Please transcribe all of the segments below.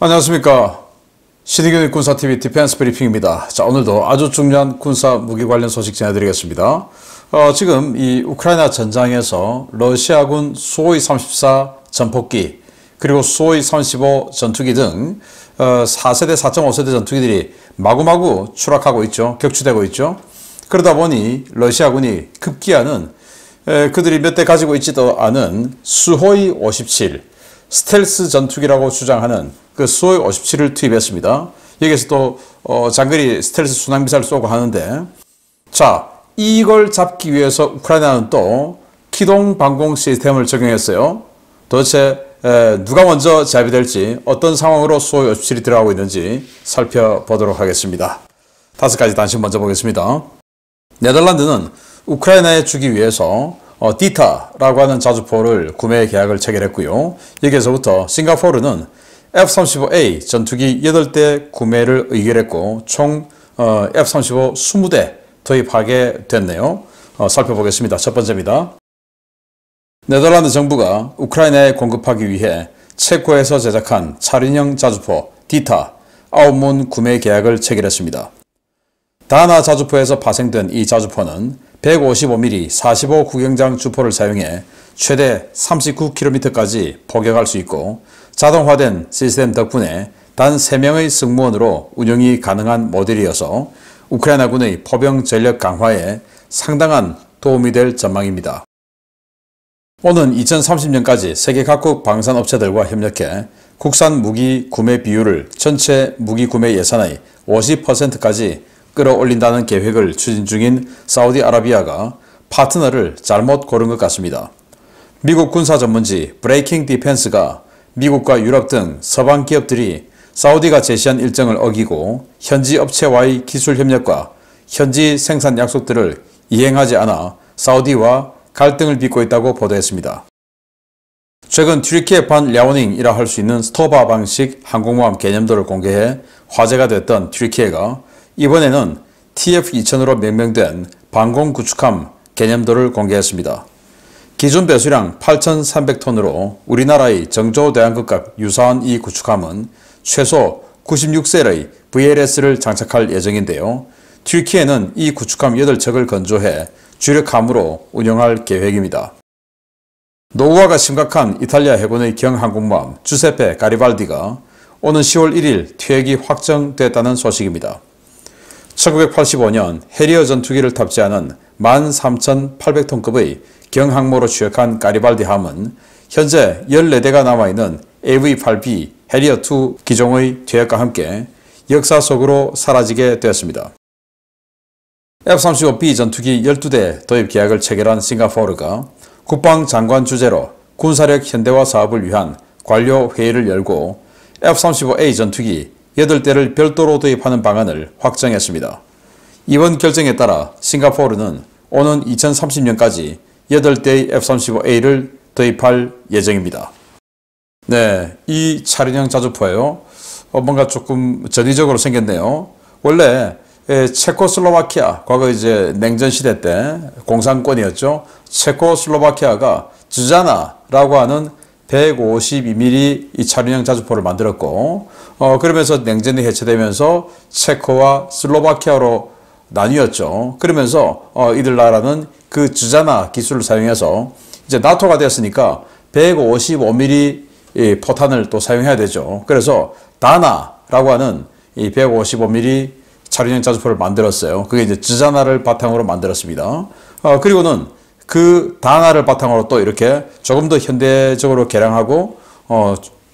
안녕하십니까. 신의균의 군사TV 디펜스 브리핑입니다. 자, 오늘도 아주 중요한 군사 무기 관련 소식 전해드리겠습니다. 지금 이 우크라이나 전장에서 러시아군 수호이 34 전폭기 그리고 수호이 35 전투기 등 4세대, 4.5세대 전투기들이 마구마구 추락하고 있죠. 격추되고 있죠. 그러다 보니 러시아군이 급기야는 그들이 몇 대 가지고 있지도 않은 수호이 57 스텔스 전투기라고 주장하는 그 수호이 57을 투입했습니다. 여기서 또 장거리 스텔스 순항미사를 쏘고 하는데, 자, 이걸 잡기 위해서 우크라이나는 또 기동 방공 시스템을 적용했어요. 도대체 누가 먼저 제압이 될지, 어떤 상황으로 수호이 57이 들어가고 있는지 살펴보도록 하겠습니다. 5가지 단식 먼저 보겠습니다. 네덜란드는 우크라이나에 주기 위해서 디타라고 하는 자주포를 구매 계약을 체결했고요. 여기에서부터 싱가포르는 F-35A 전투기 8대 구매를 의결했고 총 F-35 20대 도입하게 됐네요. 살펴보겠습니다. 첫 번째입니다. 네덜란드 정부가 우크라이나에 공급하기 위해 체코에서 제작한 차륜형 자주포 디타 9문 구매 계약을 체결했습니다. 다나 자주포에서 파생된 이 자주포는 155mm 45 구경장 주포를 사용해 최대 39km까지 포격할 수 있고 자동화된 시스템 덕분에 단 3명의 승무원으로 운영이 가능한 모델이어서 우크라이나군의 포병 전력 강화에 상당한 도움이 될 전망입니다. 오는 2030년까지 세계 각국 방산업체들과 협력해 국산 무기 구매 비율을 전체 무기 구매 예산의 50%까지 끌어올린다는 계획을 추진 중인 사우디아라비아가 파트너를 잘못 고른 것 같습니다. 미국 군사 전문지 브레이킹 디펜스가 미국과 유럽 등 서방 기업들이 사우디가 제시한 일정을 어기고 현지 업체와의 기술 협력과 현지 생산 약속들을 이행하지 않아 사우디와 갈등을 빚고 있다고 보도했습니다. 최근 튀르키예판 랴오닝이라 할 수 있는 스토바 방식 항공모함 개념도를 공개해 화제가 됐던 튀르키예가 이번에는 TF-2000으로 명명된 방공 구축함 개념도를 공개했습니다. 기준 배수량 8,300톤으로 우리나라의 정조대왕급과 유사한 이 구축함은 최소 96셀의 VLS를 장착할 예정인데요. 튀르키예는 이 구축함 8척을 건조해 주력함으로 운영할 계획입니다. 노후화가 심각한 이탈리아 해군의 경항공모함 주세페 가리발디가 오는 10월 1일 퇴역이 확정됐다는 소식입니다. 1985년 해리어 전투기를 탑재하는 13,800톤급의 경항모로 취역한 가리발디 함은 현재 14대가 남아있는 AV-8B 해리어2 기종의 퇴역과 함께 역사 속으로 사라지게 되었습니다. F-35B 전투기 12대 도입 계약을 체결한 싱가포르가 국방장관 주재로 군사력 현대화 사업을 위한 관료 회의를 열고 F-35A 전투기 8대를 별도로 도입하는 방안을 확정했습니다. 이번 결정에 따라 싱가포르는 오는 2030년까지 8대의 F-35A를 도입할 예정입니다. 네, 이 차륜형 자주포예요. 뭔가 조금 전위적으로 생겼네요. 원래 체코슬로바키아, 과거 이제 냉전 시대 때 공산권이었죠. 체코슬로바키아가 주자나라고 하는 152mm 이 차륜형 자주포를 만들었고, 그러면서 냉전이 해체되면서 체코와 슬로바키아로 나뉘었죠. 그러면서 이들 나라는 그 주자나 기술을 사용해서 이제 나토가 되었으니까 155mm 포탄을 또 사용해야 되죠. 그래서 다나라고 하는 이 155mm 차륜형 자주포를 만들었어요. 그게 이제 주자나를 바탕으로 만들었습니다. 그리고는 그 다나를 바탕으로 또 이렇게 조금 더 현대적으로 개량하고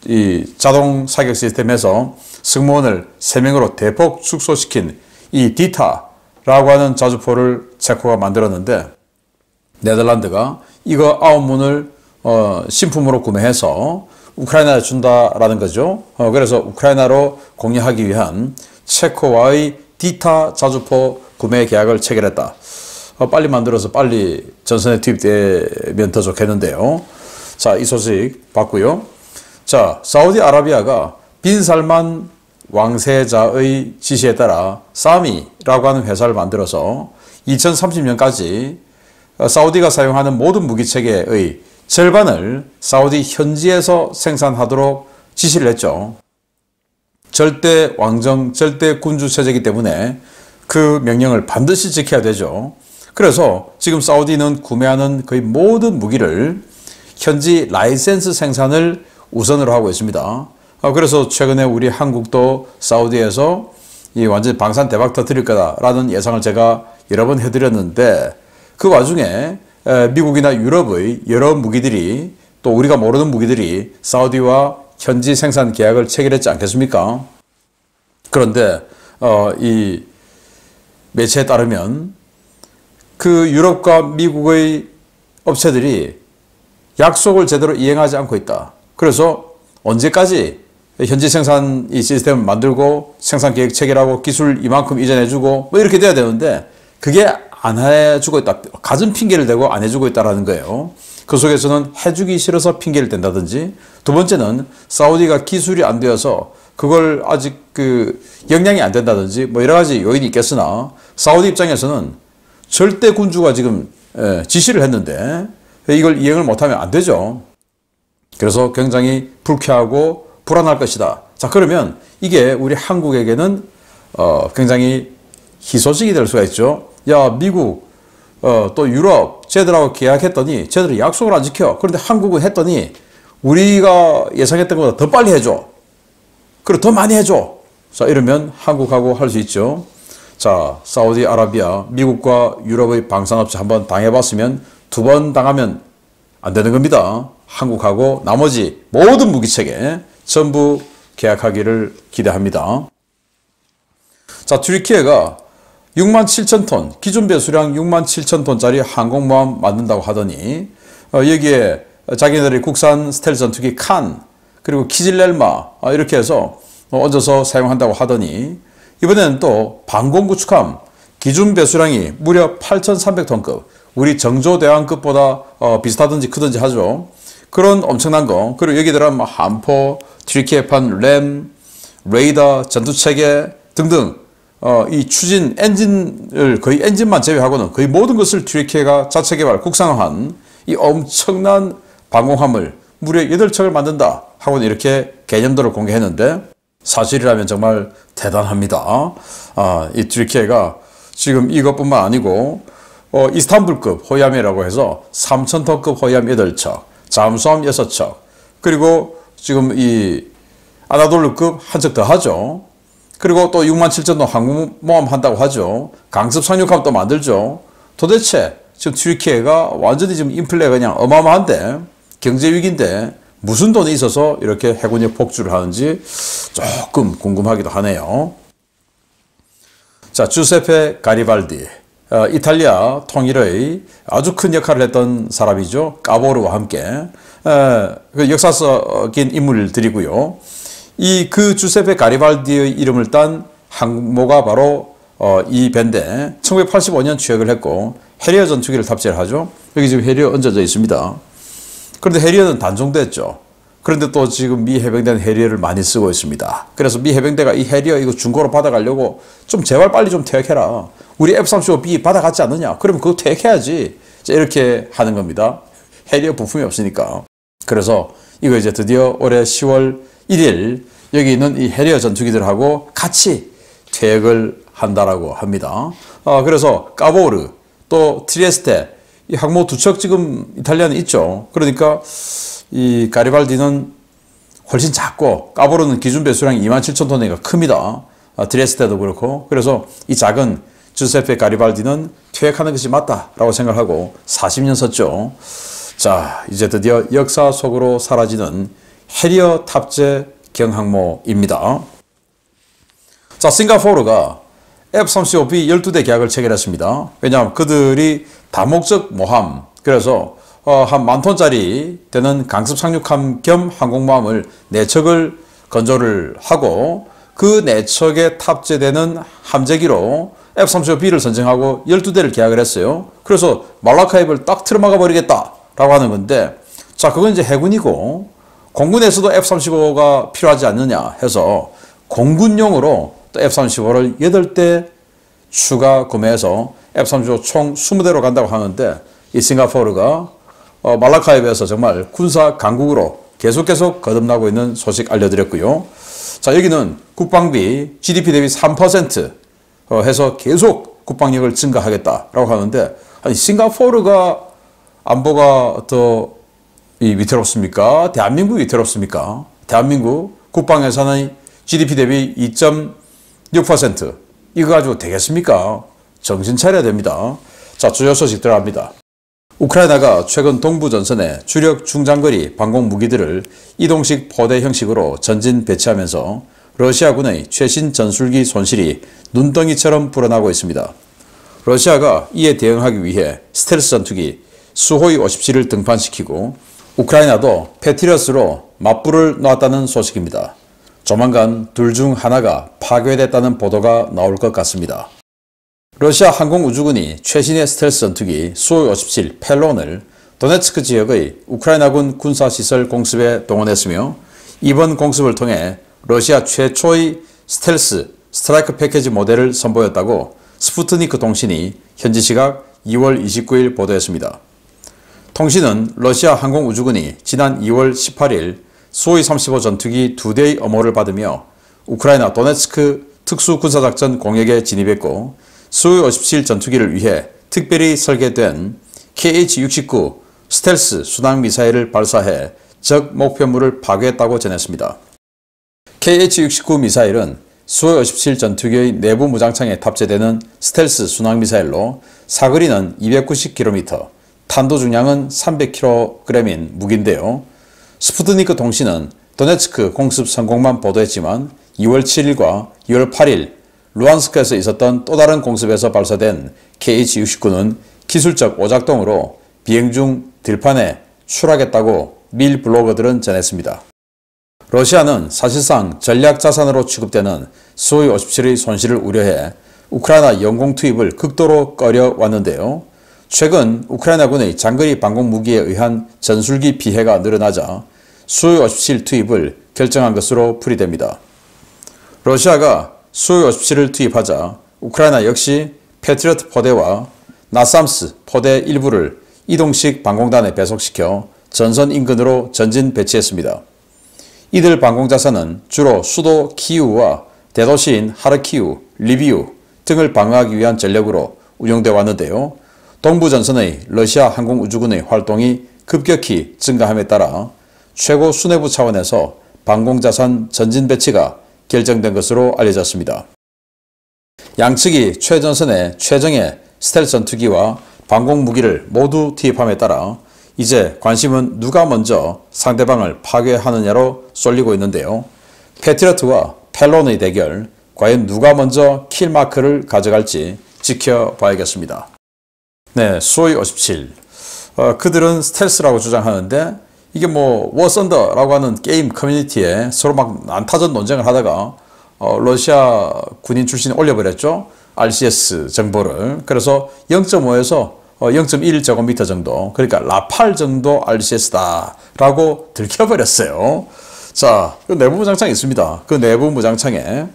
이 자동 사격 시스템에서 승무원을 3명으로 대폭 축소시킨 이 디타라고 하는 자주포를 체코가 만들었는데 네덜란드가 이거 9문을 신품으로 구매해서 우크라이나에 준다라는 거죠. 그래서 우크라이나로 공유하기 위한 체코와의 디타 자주포 구매 계약을 체결했다. 빨리 만들어서 빨리 전선에 투입되면 더 좋겠는데요. 자, 이 소식 봤고요. 자, 사우디아라비아가 빈 살만 왕세자의 지시에 따라 사미라고 하는 회사를 만들어서 2030년까지 사우디가 사용하는 모든 무기체계의 절반을 사우디 현지에서 생산하도록 지시를 했죠. 절대 왕정, 절대 군주 체제이기 때문에 그 명령을 반드시 지켜야 되죠. 그래서 지금 사우디는 구매하는 거의 모든 무기를 현지 라이센스 생산을 우선으로 하고 있습니다. 그래서 최근에 우리 한국도 사우디에서 이 완전 방산 대박 터뜨릴 거다라는 예상을 제가 여러 번 해드렸는데, 그 와중에 미국이나 유럽의 여러 무기들이, 또 우리가 모르는 무기들이 사우디와 현지 생산 계약을 체결했지 않겠습니까? 그런데 이 매체에 따르면 그 유럽과 미국의 업체들이 약속을 제대로 이행하지 않고 있다. 그래서 언제까지 현지 생산 이 시스템을 만들고 생산 계획 체결하고 기술 이만큼 이전해주고 뭐 이렇게 돼야 되는데, 그게 안 해주고 있다. 갖은 핑계를 대고 안 해주고 있다라는 거예요. 그 속에서는 해주기 싫어서 핑계를 댄다든지, 두 번째는 사우디가 기술이 안 되어서 그걸 아직 그 역량이 안 된다든지 뭐 여러 가지 요인이 있겠으나, 사우디 입장에서는 절대 군주가 지금 지시를 했는데 이걸 이행을 못하면 안 되죠. 그래서 굉장히 불쾌하고 불안할 것이다. 자, 그러면 이게 우리 한국에게는 굉장히 희소식이 될 수가 있죠. 야, 미국 또 유럽 쟤들하고 계약했더니 쟤들이 약속을 안 지켜. 그런데 한국은 했더니 우리가 예상했던 것보다 더 빨리 해줘. 그리고 더 많이 해줘. 자, 이러면 한국하고 할 수 있죠. 자, 사우디아라비아, 미국과 유럽의 방산업체 한번 당해봤으면 두 번 당하면 안 되는 겁니다. 한국하고 나머지 모든 무기체계 전부 계약하기를 기대합니다. 자, 튀르키예가 67,000톤, 기준 배수량 67,000톤짜리 항공모함 만든다고 하더니 여기에 자기네들이 국산 스텔스 전투기 칸, 그리고 키질렐마 이렇게 해서 얹어서 사용한다고 하더니, 이번에는 또 방공 구축함 기준 배수량이 무려 8,300톤급, 우리 정조대왕급보다 비슷하든지 크든지 하죠. 그런 엄청난 거, 그리고 여기 들어간 함포, 튀르키예판 램, 레이더, 전투체계 등등 이 추진 엔진을 거의 엔진만 제외하고는 거의 모든 것을 튀르키예가 자체 개발 국산화한 이 엄청난 방공함을 무려 8척을 만든다 하고는 이렇게 개념들을 공개했는데, 사실이라면 정말 대단합니다. 이 튀르키예가 지금 이것뿐만 아니고 이스탄불급 호위함이라고 해서 3,000톤급 호위함 8척, 잠수함 6척, 그리고 지금 이 아나돌루급 한 척 더 하죠. 그리고 또 67,000톤 항공모함 한다고 하죠. 강습 상륙함 또 만들죠. 도대체 지금 튀르키예가 완전히 지금 인플레가 그냥 어마어마한데, 경제 위기인데 무슨 돈이 있어서 이렇게 해군력 폭주를 하는지 조금 궁금하기도 하네요. 자, 주세페 가리발디, 이탈리아 통일의 아주 큰 역할을 했던 사람이죠. 까보르와 함께 그 역사적인 인물들이고요. 그 주세페 가리발디의 이름을 딴 항모가 바로 이 배인데 1985년 취역을 했고 해리어 전투기를 탑재를 하죠. 여기 지금 해리어 얹어져 있습니다. 그런데 해리어는 단종됐죠. 그런데 또 지금 미 해병대는 해리어를 많이 쓰고 있습니다. 그래서 미 해병대가 이 해리어 이거 중고로 받아가려고 좀 제발 빨리 좀 퇴역해라. 우리 F-35B 받아갔지 않느냐? 그러면 그거 퇴역해야지. 이렇게 하는 겁니다. 해리어 부품이 없으니까. 그래서 이거 이제 드디어 올해 10월 1일 여기 있는 이 해리어 전투기들하고 같이 퇴역을 한다라고 합니다. 그래서 까보르 또 트리에스테 이 항모 2척 지금 이탈리아는 있죠. 그러니까 이 가리발디는 훨씬 작고 까보르는 기준 배수량이 27,000톤이니까 큽니다. 트리에스테도 그렇고. 그래서 이 작은 주세페 가리발디는 퇴역하는 것이 맞다라고 생각하고 40년 썼죠. 자, 이제 드디어 역사 속으로 사라지는 해리어 탑재 경항모입니다. 자, 싱가포르가 F-35B 12대 계약을 체결했습니다. 왜냐하면 그들이 다목적 모함, 그래서 한 10,000톤짜리 되는 강습 상륙함 겸 항공모함을 4척을 건조를 하고 그 4척에 탑재되는 함재기로 F-35B를 선정하고 12대를 계약을 했어요. 그래서 말라카입을 딱 틀어막아 버리겠다라고 하는 건데, 자, 그건 이제 해군이고 공군에서도 F-35가 필요하지 않느냐 해서 공군용으로 또 F-35를 8대 추가 구매해서 F-35 총 20대로 간다고 하는데, 이 싱가포르가 말라카입에서 정말 군사 강국으로 계속 거듭나고 있는 소식 알려드렸고요. 자, 여기는 국방비 GDP 대비 3% 해서 계속 국방력을 증가하겠다라고 하는데, 아니, 싱가포르가 안보가 더 위태롭습니까? 대한민국이 위태롭습니까? 대한민국 국방 예산의 GDP 대비 2.6% 이거 가지고 되겠습니까? 정신 차려야 됩니다. 자, 주요 소식 들어갑니다. 우크라이나가 최근 동부 전선에 주력 중장거리 방공 무기들을 이동식 포대 형식으로 전진 배치하면서 러시아군의 최신 전술기 손실이 눈덩이처럼 불어나고 있습니다. 러시아가 이에 대응하기 위해 스텔스 전투기 수호이 57을 등판시키고 우크라이나도 패트리어스로 맞불을 놨다는 소식입니다. 조만간 둘 중 하나가 파괴됐다는 보도가 나올 것 같습니다. 러시아 항공우주군이 최신의 스텔스 전투기 수호이 57 펠론을 도네츠크 지역의 우크라이나군 군사시설 공습에 동원했으며, 이번 공습을 통해 러시아 최초의 스텔스 스트라이크 패키지 모델을 선보였다고 스푸트니크 통신이 현지 시각 2월 29일 보도했습니다. 통신은 러시아 항공우주군이 지난 2월 18일 수호이 35 전투기 2대의 엄호를 받으며 우크라이나 도네츠크 특수군사작전 공역에 진입했고, 수호이 57 전투기를 위해 특별히 설계된 KH-69 스텔스 순항미사일을 발사해 적 목표물을 파괴했다고 전했습니다. KH-69 미사일은 수호이 57 전투기의 내부 무장창에 탑재되는 스텔스 순항미사일로 사거리는 290km, 탄도 중량은 300kg인 무기인데요. 스푸트니크 통신은 도네츠크 공습 성공만 보도했지만 2월 7일과 2월 8일 루안스크에서 있었던 또 다른 공습에서 발사된 KH-69는 기술적 오작동으로 비행 중 들판에 추락했다고 밀 블로거들은 전했습니다. 러시아는 사실상 전략 자산으로 취급되는 수호이 57의 손실을 우려해 우크라이나 영공 투입을 극도로 꺼려왔는데요. 최근 우크라이나군의 장거리 방공 무기에 의한 전술기 피해가 늘어나자 수호이 57 투입을 결정한 것으로 풀이됩니다. 러시아가 수호이 57을 투입하자 우크라이나 역시 패트리어트 포대와 나삼스 포대 일부를 이동식 방공단에 배속시켜 전선 인근으로 전진 배치했습니다. 이들 방공자산은 주로 수도 키이우와 대도시인 하르키우, 리비우 등을 방어하기 위한 전력으로 운용되어 왔는데요. 동부 전선의 러시아 항공우주군의 활동이 급격히 증가함에 따라 최고 수뇌부 차원에서 방공자산 전진 배치가 결정된 것으로 알려졌습니다. 양측이 최전선에 최정예 스텔스 전투기와 방공 무기를 모두 투입함에 따라 이제 관심은 누가 먼저 상대방을 파괴하느냐로 쏠리고 있는데요. 패트리어트와 펠론의 대결, 과연 누가 먼저 킬마크를 가져갈지 지켜봐야겠습니다. 네, 수호이 57. 그들은 스텔스라고 주장하는데, 이게 뭐 워썬더라고 하는 게임 커뮤니티에 서로 막 난타전 논쟁을 하다가 러시아 군인 출신이 올려버렸죠. RCS 정보를. 그래서 0.5에서 0.1제곱미터 정도, 그러니까 라팔 정도 RCS다라고 들켜버렸어요. 자, 그 내부 무장창이 있습니다. 그 내부 무장창에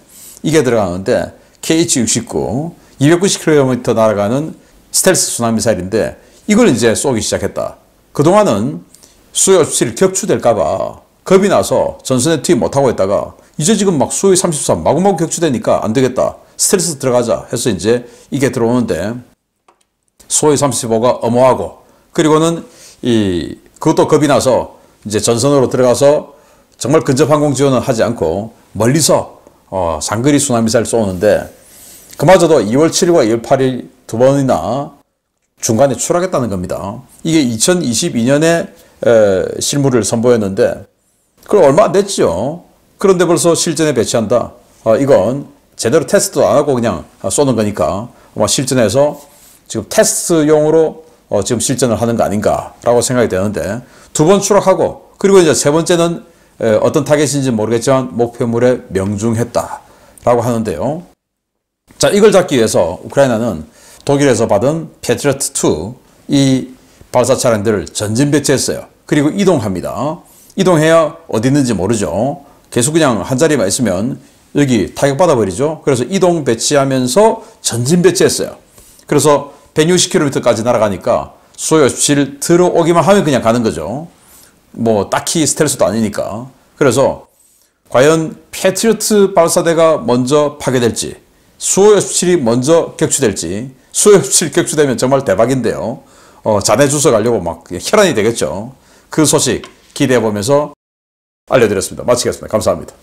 이게 들어가는데 KH-69 290km 날아가는 스텔스 순항미사일인데, 이걸 이제 쏘기 시작했다. 그동안은 수호이 57이 격추될까봐 겁이 나서 전선에 투입 못하고 있다가 이제 지금 막 수호이 33 마구마구 격추되니까 안 되겠다, 스텔스 들어가자 해서 이제 이게 들어오는데, 수호이 35가 엄호하고, 그리고는 그것도 겁이 나서 이제 전선으로 들어가서 정말 근접 항공 지원은 하지 않고 멀리서 장거리 순항미사일 쏘는데, 그마저도 2월 7일과 2월 8일 두 번이나 중간에 추락했다는 겁니다. 이게 2022년에 실무를 선보였는데, 그럼 얼마 안 됐죠. 그런데 벌써 실전에 배치한다. 이건 제대로 테스트도 안 하고 그냥 쏘는 거니까 아마 실전에서 지금 테스트용으로 지금 실전을 하는 거 아닌가라고 생각이 되는데, 두 번 추락하고, 그리고 이제 세 번째는 어떤 타겟인지 모르겠지만 목표물에 명중했다라고 하는데요. 자, 이걸 잡기 위해서 우크라이나는 독일에서 받은 패트리어트2 이 발사 차량들을 전진 배치했어요. 그리고 이동합니다. 이동해야 어디 있는지 모르죠. 계속 그냥 한 자리만 있으면 여기 타격받아 버리죠. 그래서 이동 배치하면서 전진 배치했어요. 그래서 160km까지 날아가니까 수호이 57 들어오기만 하면 그냥 가는 거죠. 뭐 딱히 스텔스도 아니니까. 그래서 과연 패트리어트 발사대가 먼저 파괴될지, 수호-27이 먼저 격추될지, 수호-27 격추되면 정말 대박인데요. 잔해 주워 가려고 막 혈안이 되겠죠. 그 소식 기대해 보면서 알려드렸습니다. 마치겠습니다. 감사합니다.